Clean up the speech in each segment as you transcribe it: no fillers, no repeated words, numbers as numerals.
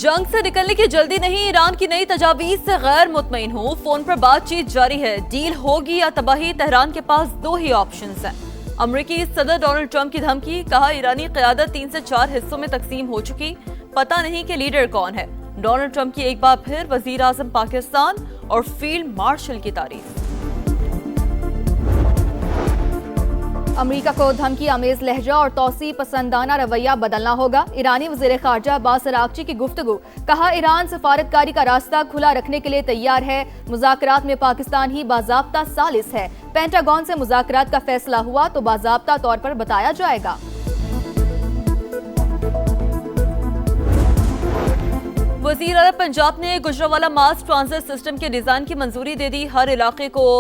जंग से निकलने की जल्दी नहीं, ईरान की नई तजावीज से गैर मुतमईन हूँ। फोन पर बातचीत जारी है, डील होगी या तबाही। तेहरान के पास दो ही ऑप्शंस हैं। अमेरिकी सदर डोनाल्ड ट्रंप की धमकी, कहा ईरानी क़यादत 3 से 4 हिस्सों में तकसीम हो चुकी, पता नहीं कि लीडर कौन है। डोनाल्ड ट्रंप की एक बार फिर वजीर आज़म पाकिस्तान और फील्ड मार्शल की तारीफ। अमेरिका को धमकी आमेज लहजा और तौसी पसंदाना रवैया बदलना होगा। ईरानी वज़ीर ख़ारजा अब्बास अराग़ची की गुफ्तगू, कहा ईरान सफारतकारी का रास्ता खुला रखने के लिए तैयार है। मुज़ाकरात में पाकिस्तान ही बाज़ाब्ता सालिस है। पेंटागन से मुज़ाकरात का फैसला हुआ तो बाज़ाब्ता तौर पर बताया जाएगा। वज़ीर आला पंजाब ने गुजरावाला मास ट्रांजिट सिस्टम के डिजाइन की मंजूरी दे दी। हर इलाके को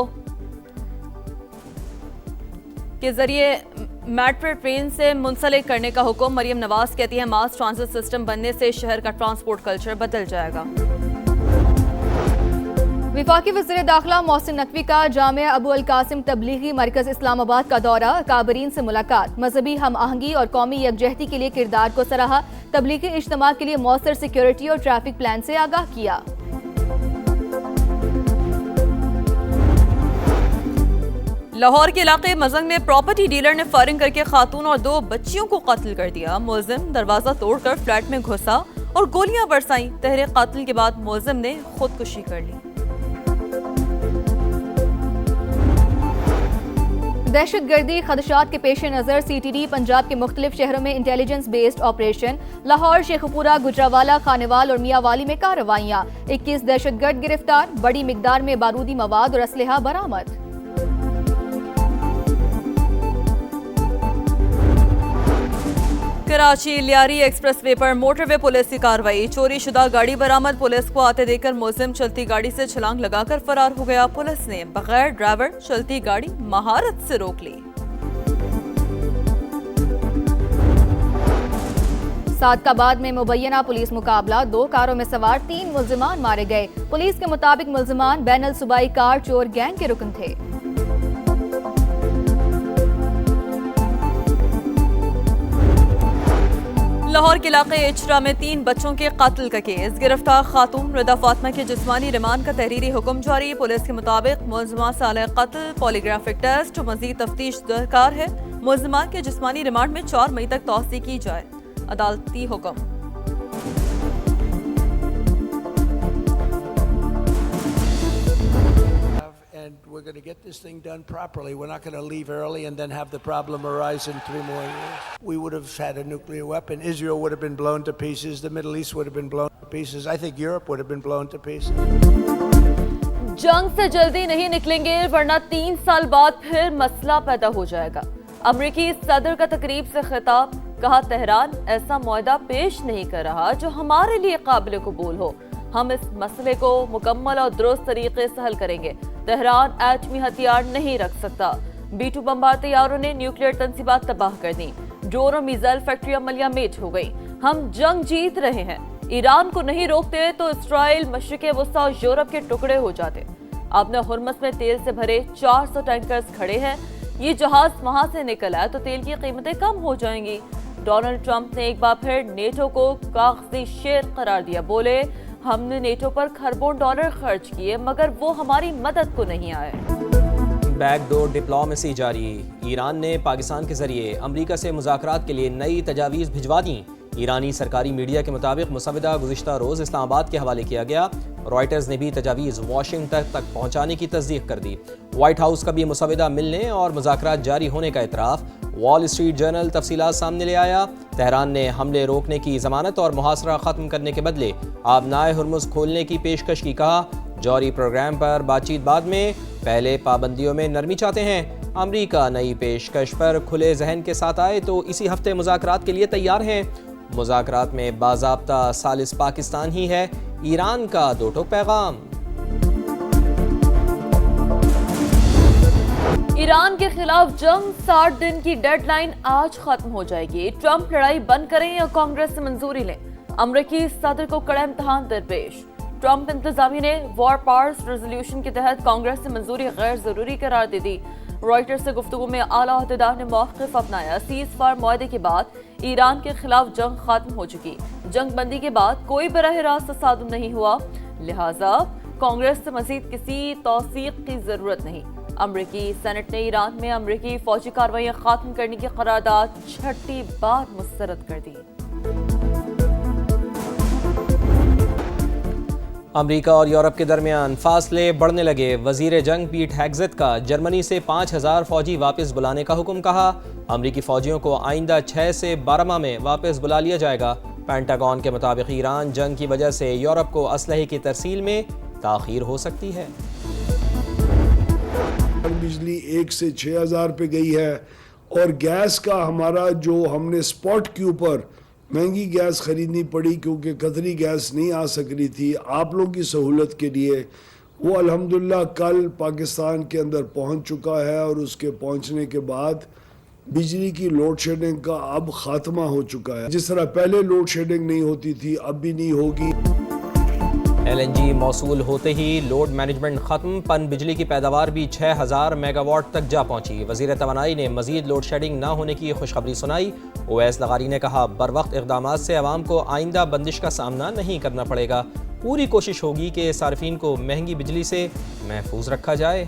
के जरिए मेट्रो ट्रेन से मुंसलिक करने का हुक्म। मरियम नवाज कहती है मास ट्रांजिट सिस्टम बनने से शहर का ट्रांसपोर्ट कल्चर बदल जाएगा। वफाकी वज़ीर दाखिला मोहसिन नकवी का जामिया अबू अल कासिम तबलीगी मरकज इस्लामाबाद का दौरा, काबरीन से मुलाकात, मजहबी हम आहंगी और कौमी यकजहती के लिए किरदार को सराहा। तबलीगी इज्तिमा के लिए मौसर सिक्योरिटी और ट्रैफिक प्लान से आगाह किया। लाहौर के इलाके मजंग में प्रॉपर्टी डीलर ने फायरिंग करके खातून और 2 बच्चियों को कत्ल कर दिया। मुलजिम दरवाजा तोड़कर फ्लैट में घुसा और गोलियां बरसाई। तहरीर कातिल के बाद मुलजिम ने खुदकुशी कर ली। दहशतगर्दी खदशात के पेश नज़र CTD पंजाब के मुख्तलिफ शहरों में intelligence based operation. Lahore, Sheikhpura, Gujranwala, Khanewal और मियावाली में कार्रवाइयाँ। 21 दहशतगर्द गिरफ्तार, बड़ी मिकदार में बारूदी मवाद और असलहा बरामद। कराची लियारी एक्सप्रेसवे पर मोटरवे पुलिस की कार्रवाई, चोरी शुदा गाड़ी बरामद। पुलिस को आते देखकर मुलजिम चलती गाड़ी से छलांग लगाकर फरार हो गया। पुलिस ने बगैर ड्राइवर चलती गाड़ी महारत से रोक ली। सादकाबाद में मुबैना पुलिस मुकाबला, 2 कारों में सवार 3 मुल्जिमान मारे गए। पुलिस के मुताबिक मुल्जिमान बैनुल सूबाई कार चोर गैंग के रुकन थे। लाहौर के इलाके इचरा में 3 बच्चों के कत्ल का केस, गिरफ्तार खातून रिदा फातिमा के जिस्मानी रिमांड का तहरीरी हुक्म जारी। पुलिस के मुताबिक मुलजिमा साले कत्ल, पॉलीग्राफिक टेस्ट और मजीद तफ्तीश दरकार है। मुलजिमा के जिस्मानी रिमांड में 4 मई तक तौसी की जाए। अदालती हुक्म। And we're going to get this thing done properly. We're not going to leave early and then have the problem arise in 3 more years. We would have had a nuclear weapon. Israel would have been blown to pieces. The Middle East would have been blown to pieces. I think Europe would have been blown to pieces. जंग से जल्दी नहीं निकलेंगे वरना 3 साल बाद फिर मसला पैदा हो जाएगा। अमेरिकी सदर का तकरीब से खिताब, कहा तेहरान ऐसा मुआहदा पेश नहीं कर रहा जो हमारे लिए काबिल कबूल हो। हम इस मसले को मुकम्मल और दुरुस्त तरीके से हल करेंगे। तेहरान एटमी हथियार नहीं रख सकता। B-2 बमबार तैयारों ने न्यूक्लियर तंसीबात तबाह कर दी। ड्रोन और मिसाइल फैक्ट्रियां मलियामेट हो गई। हम जंग जीत रहे हैं। ईरान को नहीं रोकते तो इसराइल, मशरिक़ वस्ता और यूरोप के टुकड़े हो जाते। अब न हुर्मस में तेल से भरे 400 टैंकर्स खड़े हैं। ये जहाज वहां से निकला है तो तेल की कीमतें कम हो जाएंगी। डोनाल्ड ट्रंप ने एक बार फिर नेटो को कागजी शेर करार दिया। बोले हमने नेटो पर खरबों डॉलर खर्च किए मगर वो हमारी मदद को नहीं आए। बैकडोर डिप्लोमेसी जारी, ईरान ने पाकिस्तान के जरिए अमेरिका से मुज़ाकरात के लिए नई तजावीज़ भिजवा दी। ईरानी सरकारी मीडिया के मुताबिक मुसवदा गुज़िश्ता रोज़ इस्लामाबाद के हवाले किया गया। रॉयटर्स ने भी तजावीज़ वाशिंगटन तक पहुँचाने की तस्दीक कर दी। व्हाइट हाउस का भी मुसवदा मिलने और मुज़ाकरात जारी होने का इतराफ़। वॉल स्ट्रीट जर्नल तफसीलात सामने ले आया। तेहरान ने हमले रोकने की ज़मानत और मुहासरा ख़त्म करने के बदले आबनाए हुर्मुज़ खोलने की पेशकश की। कहा जौहरी प्रोग्राम पर बातचीत बाद में, पहले पाबंदियों में नरमी चाहते हैं। अमरीका नई पेशकश पर खुले जहन के साथ आए तो इसी हफ्ते मुज़ाकरात के लिए तैयार हैं। मुज़ाकरात में बाज़ाब्ता सालिस पाकिस्तान ही है। ईरान का 2 टोक पैगाम। ईरान के खिलाफ जंग 60 दिन की डेडलाइन आज खत्म हो जाएगी। ट्रंप लड़ाई बंद करें या कांग्रेस से मंजूरी लें, अमेरिकी सदर को कड़ा इम्तिहान दरपेश। ट्रंप इंतजामिया ने वॉर पावर्स रेजोल्यूशन के तहत कांग्रेस से मंजूरी गैर जरूरी करार दे दी। रॉयटर्स से गुफ्तगू में आला अहदेदार ने मौक़िफ़ अपनाया। सीज़ फायर मुआहदे के बाद ईरान के खिलाफ जंग खत्म हो चुकी। जंग बंदी के बाद कोई बराह रास्त तसादुम नहीं हुआ, लिहाजा कांग्रेस से मजीद किसी तौसीक की जरूरत नहीं। अमरीकी सेनेट ने ईरान में अमरीकी फौजी कार्रवाइयां खत्म करने की करारदाद 6ठी बार मुस्तरद कर दी। अमेरिका और यूरोप के दरमियान फासले बढ़ने लगे। वजीर जंग पीट हेग्सेथ का जर्मनी से 5000 फौजी वापस बुलाने का हुक्म। कहा अमरीकी फौजियों को आइंदा 6 से 12 माह में वापस बुला लिया जाएगा। पेंटागन के मुताबिक ईरान जंग की वजह से यूरोप को असलहे की तरसील में ताखीर हो सकती है। बिजली 1 से 6000 पे गई है और गैस का हमारा जो हमने स्पॉट के ऊपर महंगी गैस खरीदनी पड़ी क्योंकि कतरी गैस नहीं आ सक रही थी आप लोगों की सहूलत के लिए, वो अल्हम्दुलिल्लाह कल पाकिस्तान के अंदर पहुंच चुका है और उसके पहुंचने के बाद बिजली की लोड शेडिंग का अब खात्मा हो चुका है। जिस तरह पहले लोड शेडिंग नहीं होती थी अब भी नहीं होगी। LNG मौसूल होते ही लोड मैनेजमेंट खत्म, पन बिजली की पैदावार भी 6000 मेगावाट तक जा पहुंची। वजीर तवानाई ने मजीद लोड शेडिंग न होने की खुशखबरी सुनाई। ओवैस लगारी ने कहा बर वक्त इक़दामात से अवाम को आइंदा बंदिश का सामना नहीं करना पड़ेगा। पूरी कोशिश होगी कि सार्फिन को महंगी बिजली से महफूज रखा जाए।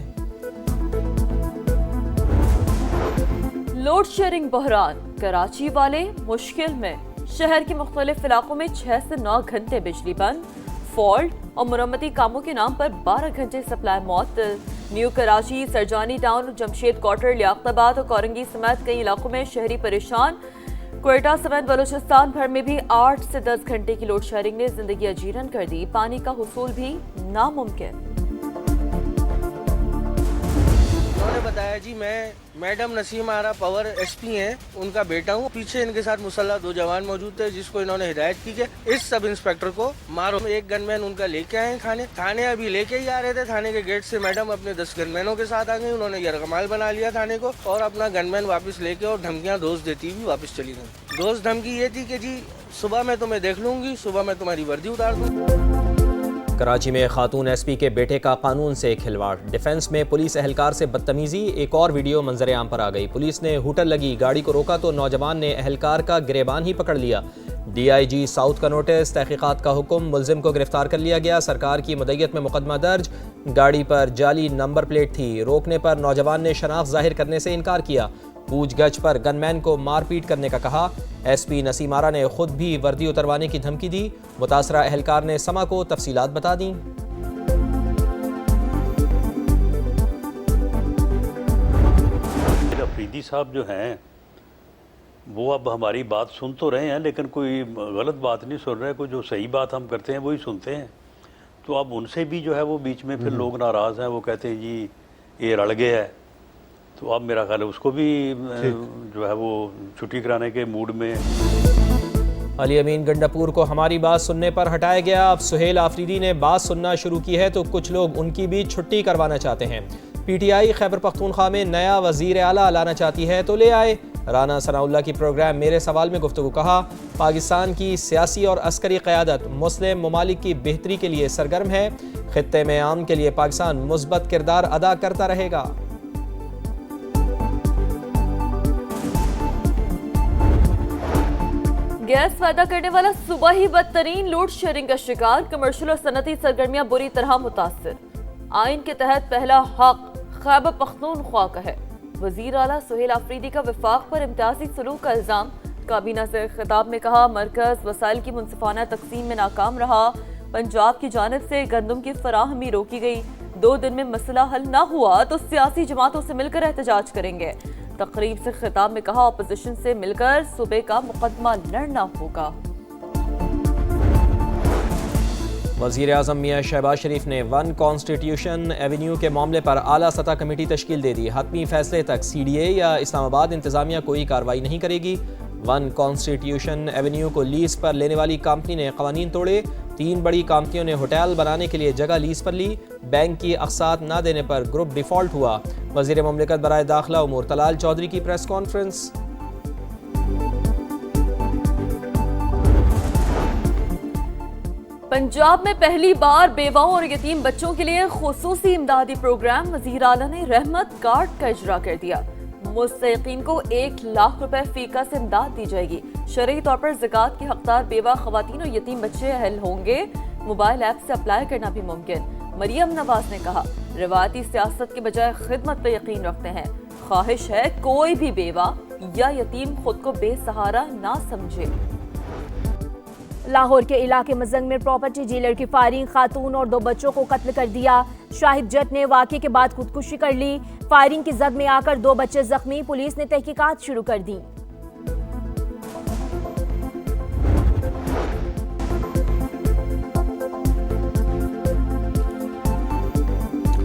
लोड शेडिंग बहरान, कराची वाले मुश्किल में। शहर के मुख्तलिफ इलाकों में 6 से 9 घंटे बिजली बंद, फॉल्ट और मुरम्मती कामों के नाम पर 12 घंटे सप्लाई मअतल। New Karachi, Surjani town, Jamshed quarter, Liaquatabad और कोरंगी समेत कई इलाकों में शहरी परेशान। क्वेटा समेत बलूचिस्तान भर में भी 8 से 10 घंटे की लोड शेडिंग ने जिंदगी अजीरन कर दी। पानी का हुसूल भी नामुमकिन। उन्होंने बताया जी मैं मैडम नसीम आरा पावर SP हैं, उनका बेटा हूँ। पीछे इनके साथ मुसल्लह 2 जवान मौजूद थे जिसको इन्होंने हिदायत की कि इस सब इंस्पेक्टर को मारो। एक गनमैन उनका लेके आए थाने अभी लेके ही आ रहे थे। थाने के गेट से मैडम अपने 10 गनमैनों के साथ आ गई। उन्होंने यरगमाल बना लिया थाने को और अपना गनमैन वापस लेके और धमकियाँ दोस्त देती हुई वापस चली गई। दोस्त धमकी ये थी कि जी सुबह मैं तुम्हें देख लूंगी, सुबह मैं तुम्हारी वर्दी उतार दूँ। कराची में खातून SP के बेटे का कानून से खिलवाड़, डिफेंस में पुलिस एहलकार से बदतमीजी। एक और वीडियो मंजर आम पर आ गई। पुलिस ने हुटर लगी गाड़ी को रोका तो नौजवान ने एहलकार का गिरेबान ही पकड़ लिया। DIG साउथ का नोटिस, तहकीकात का हुक्म, मुलजिम को गिरफ्तार कर लिया गया। सरकार की मदय्यत में मुकदमा दर्ज। गाड़ी पर जाली नंबर प्लेट थी, रोकने पर नौजवान ने शनाख्त जाहिर करने से इनकार किया। पूछगछ पर गनमैन को मारपीट करने का कहा। SP नसीम आरा ने खुद भी वर्दी उतरवाने की धमकी दी। मुतासरा एहलकार ने समा को तफसीलात बता दी। अफरीदी साहब जो हैं वो अब हमारी बात सुन तो रहे हैं लेकिन कोई गलत बात नहीं सुन रहे, कोई जो सही बात हम करते हैं वही सुनते हैं। तो अब उनसे भी जो है वो बीच में फिर लोग नाराज़ हैं, वो कहते हैं जी ये रल गया है। तो अब मेरा ख्याल है उसको भी जो है वो छुट्टी कराने के मूड में। अली अमीन गंडापुर को हमारी बात सुनने पर हटाया गया। अब सुहेल आफरीदी ने बात सुनना शुरू की है तो कुछ लोग उनकी भी छुट्टी करवाना चाहते हैं। PTI खैबर पख्तूनख्वा में नया वजीर आला लाना चाहती है तो ले आए। राना सनाउल्लाह की प्रोग्राम मेरे सवाल में गुफ्तगू। कहा पाकिस्तान की सियासी और अस्करी क़यादत मुस्लिम ममालिक की बेहतरी के लिए सरगर्म है। खित्ते में आम के लिए पाकिस्तान मुस्बत किरदार अदा करता रहेगा। गैस पैदा करने वाला सुबह ही बदतरीन लोड शेडिंग का शिकार। कमर्शियल और सनती सरगर्मियां बुरी तरह मुतासिर। आइन के तहत पहला हक खैबर पख्तूनख्वा का है। वजीर आला सुहेल आफरीदी का वफाक पर इम्तियाजी सलूक का इल्जाम। काबीना से खिताब में कहा मरकज वसाइल की मुनसिफाना तकसीम में नाकाम रहा। पंजाब की जानिब से गंदम की फराहमी रोकी गई। 2 दिन में मसला हल न हुआ तो सियासी जमातों से मिलकर एहतजाज करेंगे। तकरीब से खिताब में कहा अपोजिशन से मिलकर सूबे का मुकदमा लड़ना होगा। वज़ीर आज़म मियां शहबाज शरीफ ने 1 कॉन्स्टिट्यूशन एवेन्यू के मामले पर आला सतह कमेटी तश्कील दे दी। हतमी फैसले तक CDA या इस्लामाबाद इंतजामिया कोई कार्रवाई नहीं करेगी। 1 कॉन्स्टिट्यूशन एवेन्यू को लीज पर लेने वाली कंपनी ने कवानीन तोड़े। 3 बड़ी कंपनियों ने होटल बनाने के लिए जगह लीज पर ली। बैंक की अक़सात न देने पर ग्रुप डिफॉल्ट हुआ। वज़ीर मुमलिकत बराए दाखिला उमूर तलाल चौधरी की प्रेस कॉन्फ्रेंस। पंजाब में पहली बार बेवाओं और यतीम बच्चों के लिए खुसूसी इमदादी प्रोग्राम। वज़ीर आला ने रहमत कार्ड का इजरा कर दिया। मुस्तहिकीन को 1 लाख रुपए फीका से इमदाद दी जाएगी। शरई तौर पर ज़कात की हकदार बेवा खवातीन और यतीम बच्चे अहल होंगे। मोबाइल ऐप से अप्लाई करना भी मुमकिन। मरियम नवाज ने कहा, रिवायती सियासत के बजाय खिदमत पर यकीन रखते हैं। ख्वाहिश है कोई भी बेवा या यतीम खुद को बेसहारा ना समझे। लाहौर के इलाके मजंग में प्रॉपर्टी डीलर की फायरिंग, खातून और 2 बच्चों को कत्ल कर दिया। शाहिद जट ने वाक़े के बाद खुदकुशी कर ली। फायरिंग की जद में आकर 2 बच्चे जख्मी, पुलिस ने तहकीकात शुरू कर दी।